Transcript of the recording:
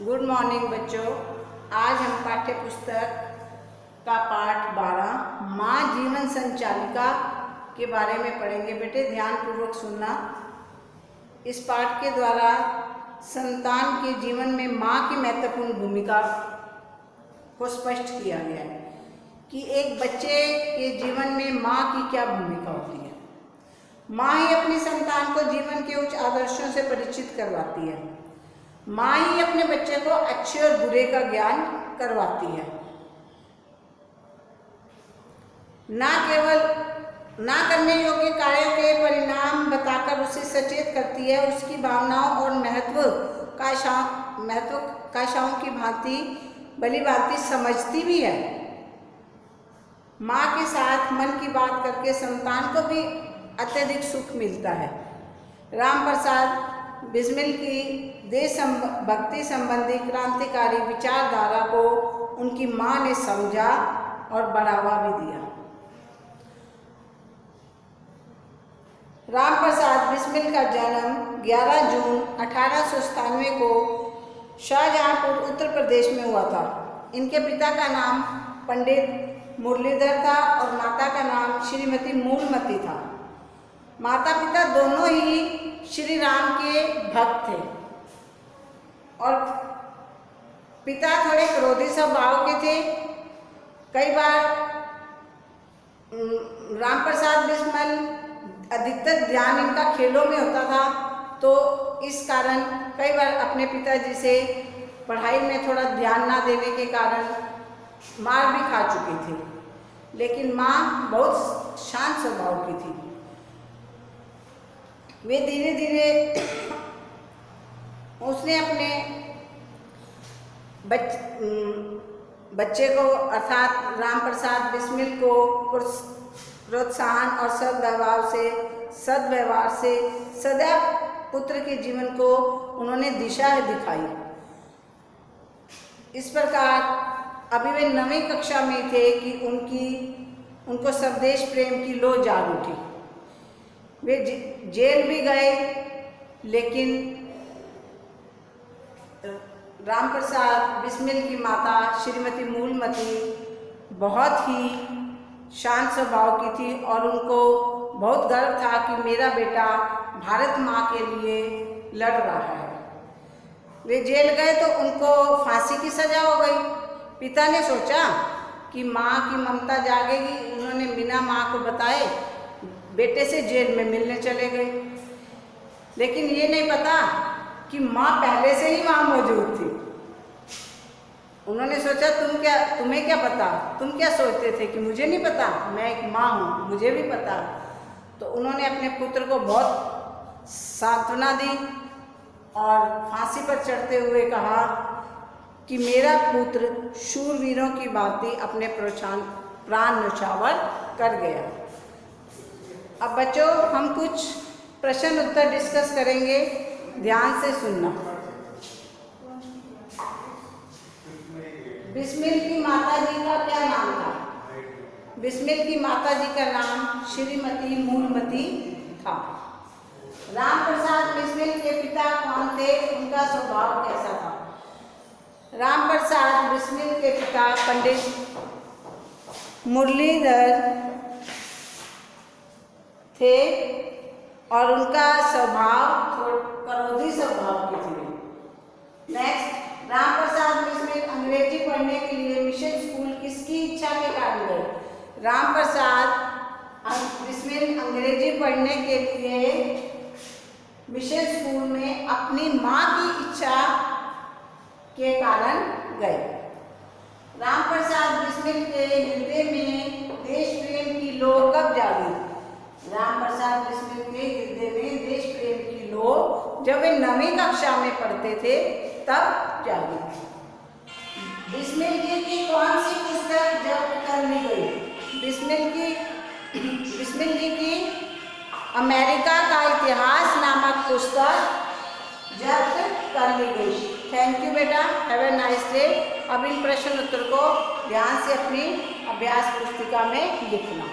Good morning बच्चों। आज हम पाठ्य पुस्तक का पाठ 12 माँ जीवन संचालिका के बारे में पढ़ेंगे। बेटे ध्यान पूर्वक सुनना। इस पाठ के द्वारा संतान के जीवन में माँ की महत्वपूर्ण भूमिका को स्पष्ट किया गया है कि एक बच्चे के जीवन में माँ की क्या भूमिका होती है। माँ ही अपनी संतान को जीवन के उच्च आदर्शों से परिचित करवाती है। माँ ही अपने बच्चे को अच्छे और बुरे का ज्ञान करवाती है। ना करने योग्य कार्यों के परिणाम बताकर उसे सचेत करती है। उसकी भावनाओं और महत्वाकांक्षाओं की भांति भली भांति समझती भी है। माँ के साथ मन की बात करके संतान को भी अत्यधिक सुख मिलता है। राम प्रसाद बिस्मिल की देशभक्ति संबंधी क्रांतिकारी विचारधारा को उनकी माँ ने समझा और बढ़ावा भी दिया। राम प्रसाद बिस्मिल का जन्म 11 जून 1897 को शाहजहांपुर उत्तर प्रदेश में हुआ था। इनके पिता का नाम पंडित मुरलीधर था और माता का नाम श्रीमती मूलमती था। माता पिता दोनों ही श्री राम के भक्त थे और पिता थोड़े क्रोधी स्वभाव के थे। कई बार राम प्रसाद बिस्मिल अधिकतर ध्यान इनका खेलों में होता था, तो इस कारण कई बार अपने पिताजी से पढ़ाई में थोड़ा ध्यान ना देने के कारण मार भी खा चुके थे। लेकिन माँ बहुत शांत स्वभाव की थी। वे धीरे धीरे उसने अपने बच्चे को अर्थात राम प्रसाद बिस्मिल को प्रोत्साहन और सद्व्यवहार से सदैव पुत्र के जीवन को उन्होंने दिशा दिखाई। इस प्रकार अभी वे 9वीं कक्षा में थे कि उनको स्वदेश प्रेम की लो जाग उठी। वे जेल भी गए, लेकिन राम प्रसाद बिस्मिल की माता श्रीमती मूलमती बहुत ही शांत स्वभाव की थी और उनको बहुत गर्व था कि मेरा बेटा भारत माँ के लिए लड़ रहा है। वे जेल गए तो उनको फांसी की सजा हो गई। पिता ने सोचा कि माँ की ममता जागेगी। उन्होंने बिना माँ को बताए बेटे से जेल में मिलने चले गए। लेकिन ये नहीं पता कि माँ पहले से ही वहाँ मौजूद थी। उन्होंने सोचा तुम्हें क्या पता, तुम क्या सोचते थे कि मुझे नहीं पता, मैं एक माँ हूँ, मुझे भी पता। तो उन्होंने अपने पुत्र को बहुत सांत्वना दी और फांसी पर चढ़ते हुए कहा कि मेरा पुत्र शूरवीरों की भांति अपने प्राण न्यौछावर कर गया। अब बच्चों हम कुछ प्रश्न उत्तर डिस्कस करेंगे, ध्यान से सुनना। बिस्मिल की माता जी का क्या नाम था? बिस्मिल की माता जी का नाम श्रीमती मूलमती था। राम प्रसाद बिस्मिल के पिता कौन थे? उनका स्वभाव कैसा था? राम प्रसाद बिस्मिल के पिता पंडित मुरलीधर थे और उनका स्वभाव क्रोधी स्वभाव की थी। नेक्स्ट, राम प्रसाद बिस्मिल अंग्रेजी पढ़ने के लिए मिशन स्कूल किसकी इच्छा के कारण गए? राम प्रसाद बिस्मिल अंग्रेजी पढ़ने के लिए मिशन स्कूल में अपनी माँ की इच्छा के कारण गए। राम प्रसाद बिस्मिल के हृदय में देश प्रेम की लो कब जागी? राम प्रसाद बिस्मिल के हृदय में देश प्रेम की लो जब वे 9वीं कक्षा में पढ़ते थे तब जागी। बिस्मिल जी की कौन सी पुस्तक जब्त कर ली गई? बिस्मिल जी की अमेरिका का इतिहास नामक पुस्तक जब्त कर ली गई। थैंक यू बेटा, हैव ए नाइस डे। अब इन प्रश्न उत्तर को ध्यान से अपनी अभ्यास पुस्तिका में लिखना।